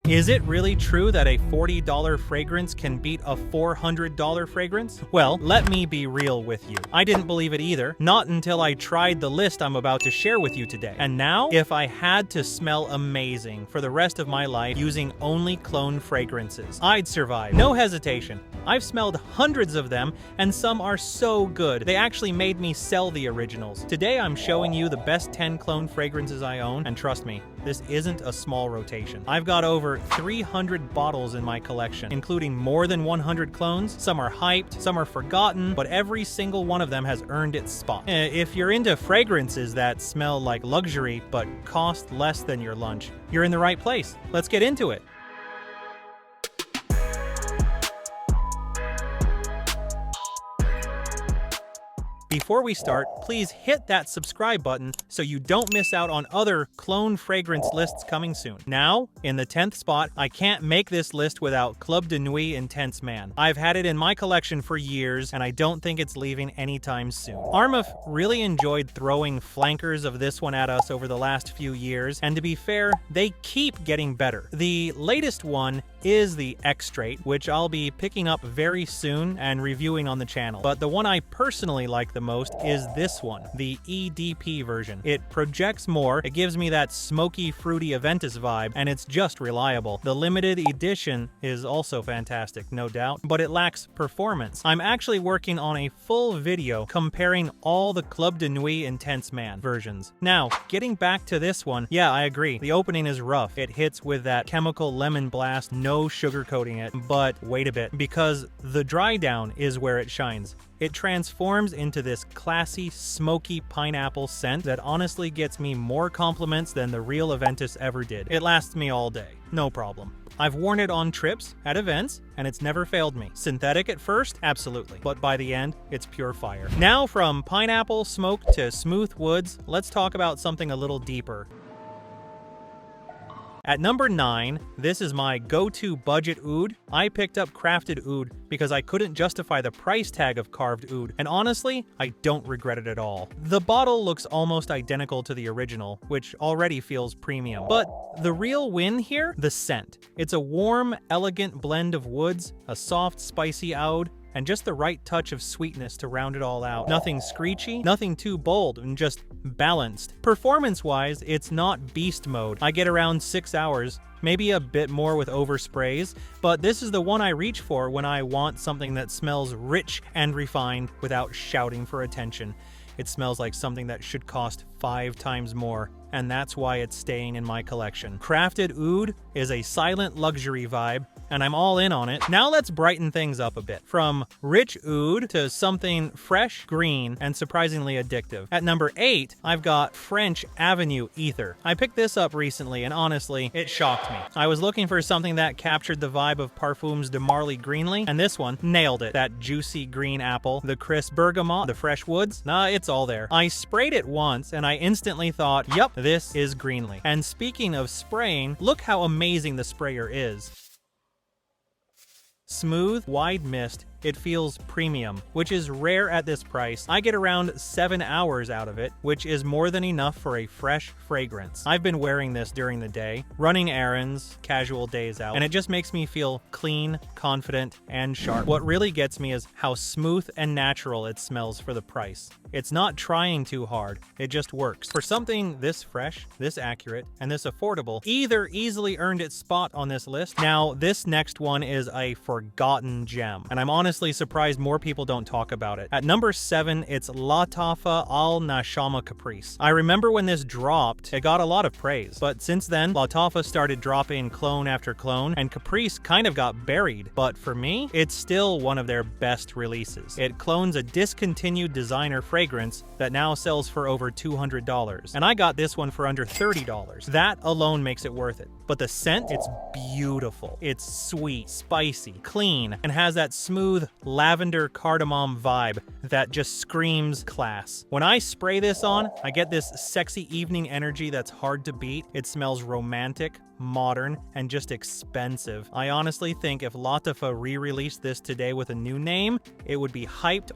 Is it really true that a $40 fragrance can beat a $400 fragrance? Well, let me be real with you. I didn't believe it either, not until I tried the list I'm about to share with you today. And now, if I had to smell amazing for the rest of my life using only clone fragrances, I'd survive. No hesitation. I've smelled hundreds of them, and some are so good, they actually made me sell the originals. Today I'm showing you the best 10 clone fragrances I own, and trust me, this isn't a small rotation. I've got over 300 bottles in my collection, including more than 100 clones. Some are hyped, some are forgotten, but every single one of them has earned its spot. If you're into fragrances that smell like luxury but cost less than your lunch, you're in the right place. Let's get into it. Before we start, please hit that subscribe button so you don't miss out on other clone fragrance lists coming soon. Now, in the 10th spot, I can't make this list without Club de Nuit Intense Man. I've had it in my collection for years, and I don't think it's leaving anytime soon. Armaf really enjoyed throwing flankers of this one at us over the last few years, and to be fair, they keep getting better. The latest one is the Extrait, which I'll be picking up very soon and reviewing on the channel. But the one I personally like the most is this one, the EDP version. It projects more, it gives me that smoky, fruity Aventus vibe, and it's just reliable. The limited edition is also fantastic, no doubt, but it lacks performance. I'm actually working on a full video comparing all the Club de Nuit Intense Man versions. Now, getting back to this one, yeah, I agree. The opening is rough. It hits with that chemical lemon blast, no sugarcoating it, but wait a bit, because the dry down is where it shines. It transforms into this classy, smoky pineapple scent that honestly gets me more compliments than the real Aventus ever did. It lasts me all day, no problem. I've worn it on trips, at events, and it's never failed me. Synthetic at first? Absolutely. But by the end, it's pure fire. Now from pineapple smoke to smooth woods, let's talk about something a little deeper. At number 9, this is my go-to budget oud. I picked up crafted oud because I couldn't justify the price tag of carved oud, and honestly, I don't regret it at all. The bottle looks almost identical to the original, which already feels premium. But the real win here? The scent. It's a warm, elegant blend of woods, a soft, spicy oud, and just the right touch of sweetness to round it all out. Nothing screechy, nothing too bold, and just balanced. Performance-wise, it's not beast mode. I get around 6 hours, maybe a bit more with oversprays, but this is the one I reach for when I want something that smells rich and refined without shouting for attention. It smells like something that should cost 5 times more, and that's why it's staying in my collection. Crafted oud is a silent luxury vibe, and I'm all in on it. Now let's brighten things up a bit. From rich oud to something fresh, green, and surprisingly addictive. At number 8, I've got French Avenue Ether. I picked this up recently, and honestly, it shocked me. I was looking for something that captured the vibe of Parfums de Marly Greenly, and this one nailed it. That juicy green apple, the crisp bergamot, the fresh woods, it's all there. I sprayed it once, and I instantly thought, yep, this is Greenly. And speaking of spraying, look how amazing the sprayer is. Smooth, wide mist, it feels premium, which is rare at this price. I get around 7 hours out of it, which is more than enough for a fresh fragrance. I've been wearing this during the day, running errands, casual days out, and it just makes me feel clean, confident, and sharp. What really gets me is how smooth and natural it smells for the price. It's not trying too hard, it just works. For something this fresh, this accurate, and this affordable, Ether easily earned its spot on this list. Now, this next one is a forgotten gem, and I'm honestly surprised more people don't talk about it. At number 7, it's Lattafa Al Nashama Caprice. I remember when this dropped, it got a lot of praise, but since then, Lattafa started dropping clone after clone, and Caprice kind of got buried. But for me, it's still one of their best releases. It clones a discontinued designer fragrance that now sells for over $200, and I got this one for under $30. That alone makes it worth it. But the scent, it's beautiful. It's sweet, spicy, clean, and has that smooth lavender cardamom vibe that just screams class. When I spray this on, I get this sexy evening energy that's hard to beat. It smells romantic, modern, and just expensive. I honestly think if Lattafa re-released this today with a new name, it would be hyped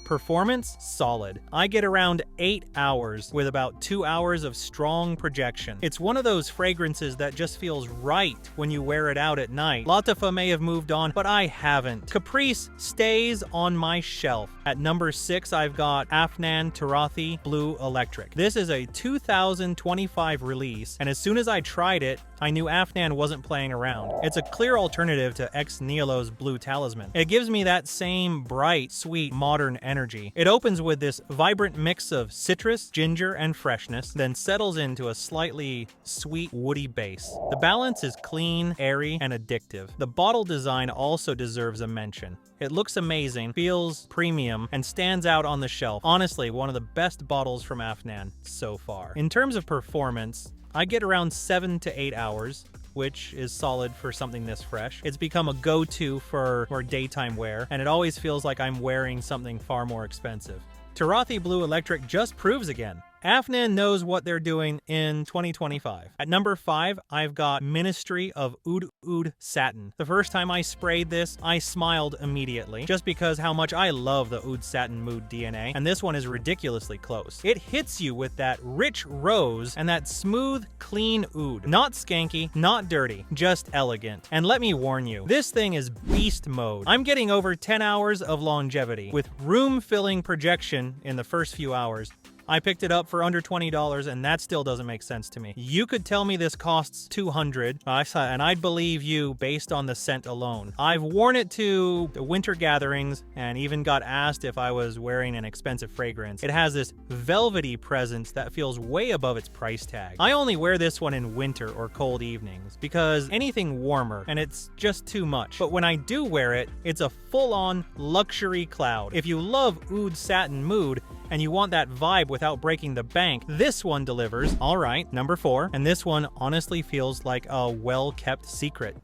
Performance, solid. I get around 8 hours with about 2 hours of strong projection. It's one of those fragrances that just feels right when you wear it out at night. Lattafa may have moved on, but I haven't. Caprice stays on my shelf. At number 6, I've got Afnan Tarathi Bleu Electric. This is a 2025 release, and as soon as I tried it, I knew Afnan wasn't playing around. It's a clear alternative to Ex Nihilo's Blue Talisman. It gives me that same bright, sweet, modern energy. It opens with this vibrant mix of citrus, ginger, and freshness, then settles into a slightly sweet, woody base. The balance is clean, airy, and addictive. The bottle design also deserves a mention. It looks amazing, feels premium, and stands out on the shelf. Honestly, one of the best bottles from Afnan so far. In terms of performance, I get around 7 to 8 hours, which is solid for something this fresh. It's become a go-to for daytime wear, and it always feels like I'm wearing something far more expensive. Tarathi Bleu Electric just proves again. Afnan knows what they're doing in 2025. At number 5, I've got Ministry of Oud Oud Satin. The first time I sprayed this, I smiled immediately, just because how much I love the Oud Satin mood DNA, and this one is ridiculously close. It hits you with that rich rose and that smooth, clean oud. Not skanky, not dirty, just elegant. And let me warn you, this thing is beast mode. I'm getting over 10 hours of longevity, with room-filling projection in the first few hours. I picked it up for under $20, and that still doesn't make sense to me. You could tell me this costs $200, and I'd believe you based on the scent alone. I've worn it to winter gatherings and even got asked if I was wearing an expensive fragrance. It has this velvety presence that feels way above its price tag. I only wear this one in winter or cold evenings because anything warmer, and it's just too much. But when I do wear it, it's a full-on luxury cloud. If you love oud satin mood, and you want that vibe without breaking the bank, this one delivers. All right, number 4, and this one honestly feels like a well-kept secret.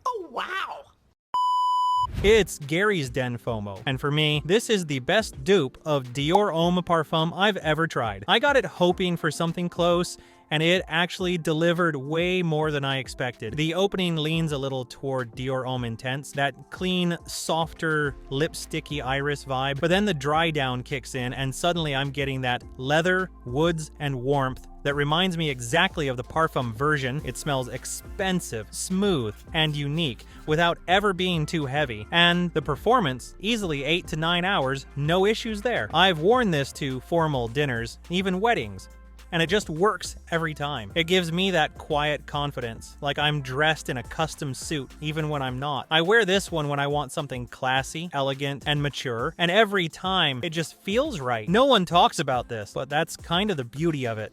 Oh, wow! It's Gary's Den FOMO, and for me, this is the best dupe of Dior Homme parfum I've ever tried. I got it hoping for something close, and it actually delivered way more than I expected. The opening leans a little toward Dior Homme Intense, that clean, softer, lipsticky iris vibe, but then the dry down kicks in, and suddenly I'm getting that leather, woods, and warmth that reminds me exactly of the parfum version. It smells expensive, smooth, and unique without ever being too heavy. And the performance, easily 8 to 9 hours, no issues there. I've worn this to formal dinners, even weddings, and it just works every time. It gives me that quiet confidence, like I'm dressed in a custom suit, even when I'm not. I wear this one when I want something classy, elegant, and mature, and every time it just feels right. No one talks about this, but that's kind of the beauty of it.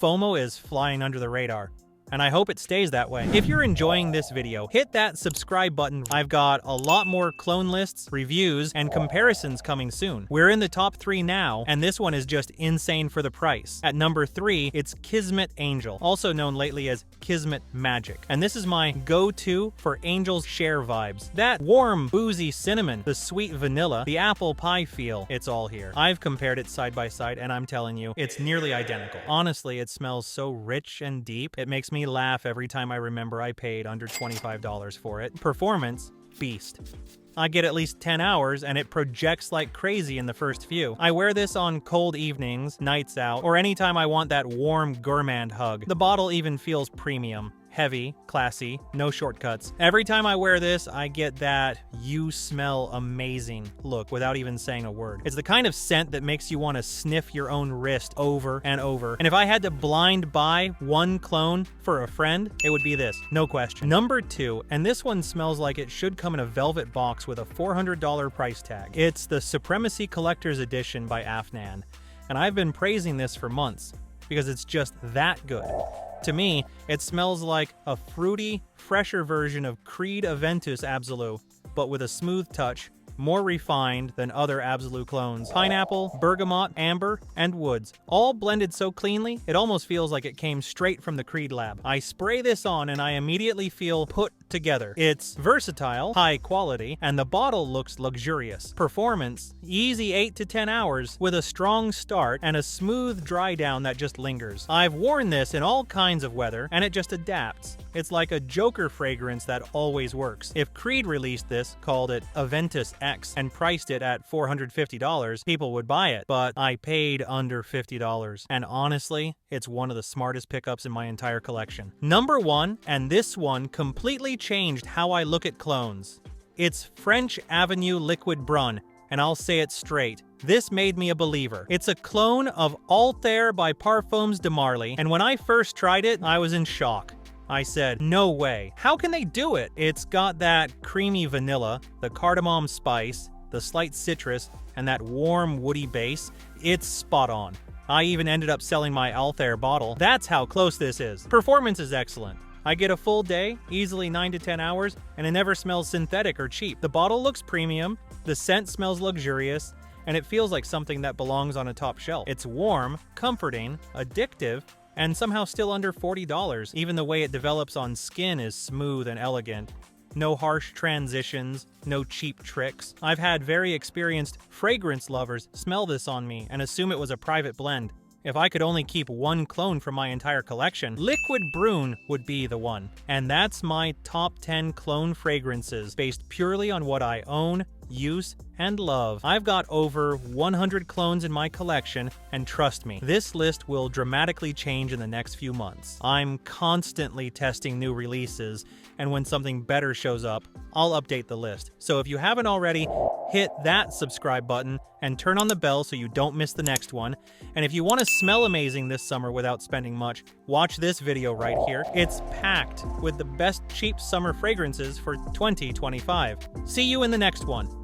FOMO is flying under the radar, and I hope it stays that way. If you're enjoying this video, hit that subscribe button. I've got a lot more clone lists, reviews, and comparisons coming soon. We're in the top 3 now, and this one is just insane for the price. At number 3, it's Kismet Angel, also known lately as Kismet Magic. And this is my go-to for Angel's Share vibes. That warm, boozy cinnamon, the sweet vanilla, the apple pie feel, it's all here. I've compared it side by side, and I'm telling you, it's nearly identical. Honestly, it smells so rich and deep, it makes me laugh every time I remember I paid under $25 for it. Performance, beast. I get at least 10 hours, and it projects like crazy in the first few. I wear this on cold evenings, nights out, or anytime I want that warm gourmand hug. The bottle even feels premium. Heavy, classy, no shortcuts. Every time I wear this, I get that "you smell amazing" look without even saying a word. It's the kind of scent that makes you want to sniff your own wrist over and over. And if I had to blind buy one clone for a friend, it would be this, no question. Number 2, and this one smells like it should come in a velvet box with a $400 price tag. It's the Supremacy Collector's Edition by Afnan, and I've been praising this for months because it's just that good. To me, it smells like a fruity, fresher version of Creed Aventus Absolu, but with a smooth touch, more refined than other Absolu clones. Pineapple, bergamot, amber, and woods, all blended so cleanly, it almost feels like it came straight from the Creed lab. I spray this on and I immediately feel put together. It's versatile, high quality, and the bottle looks luxurious. Performance, easy 8 to 10 hours with a strong start and a smooth dry down that just lingers. I've worn this in all kinds of weather, and it just adapts. It's like a Joker fragrance that always works. If Creed released this, called it Aventus X and priced it at $450, people would buy it, but I paid under $50. And honestly, it's one of the smartest pickups in my entire collection. Number 1, and this one completely changed how I look at clones. It's French Avenue Liquid Brun, and I'll say it straight. This made me a believer. It's a clone of Altair by Parfums de Marly, and when I first tried it, I was in shock. I said, no way. How can they do it? It's got that creamy vanilla, the cardamom spice, the slight citrus, and that warm woody base. It's spot on. I even ended up selling my Altair bottle. That's how close this is. Performance is excellent. I get a full day, easily 9 to 10 hours, and it never smells synthetic or cheap. The bottle looks premium, the scent smells luxurious, and it feels like something that belongs on a top shelf. It's warm, comforting, addictive, and somehow still under $40. Even the way it develops on skin is smooth and elegant. No harsh transitions, no cheap tricks. I've had very experienced fragrance lovers smell this on me and assume it was a private blend. If I could only keep one clone from my entire collection, Liquid Brune would be the one. And that's my top 10 clone fragrances based purely on what I own, use, and love. I've got over 100 clones in my collection, and trust me, this list will dramatically change in the next few months. I'm constantly testing new releases, and when something better shows up, I'll update the list. So if you haven't already, hit that subscribe button and turn on the bell so you don't miss the next one. And if you want to smell amazing this summer without spending much, watch this video right here. It's packed with the best cheap summer fragrances for 2025. See you in the next one.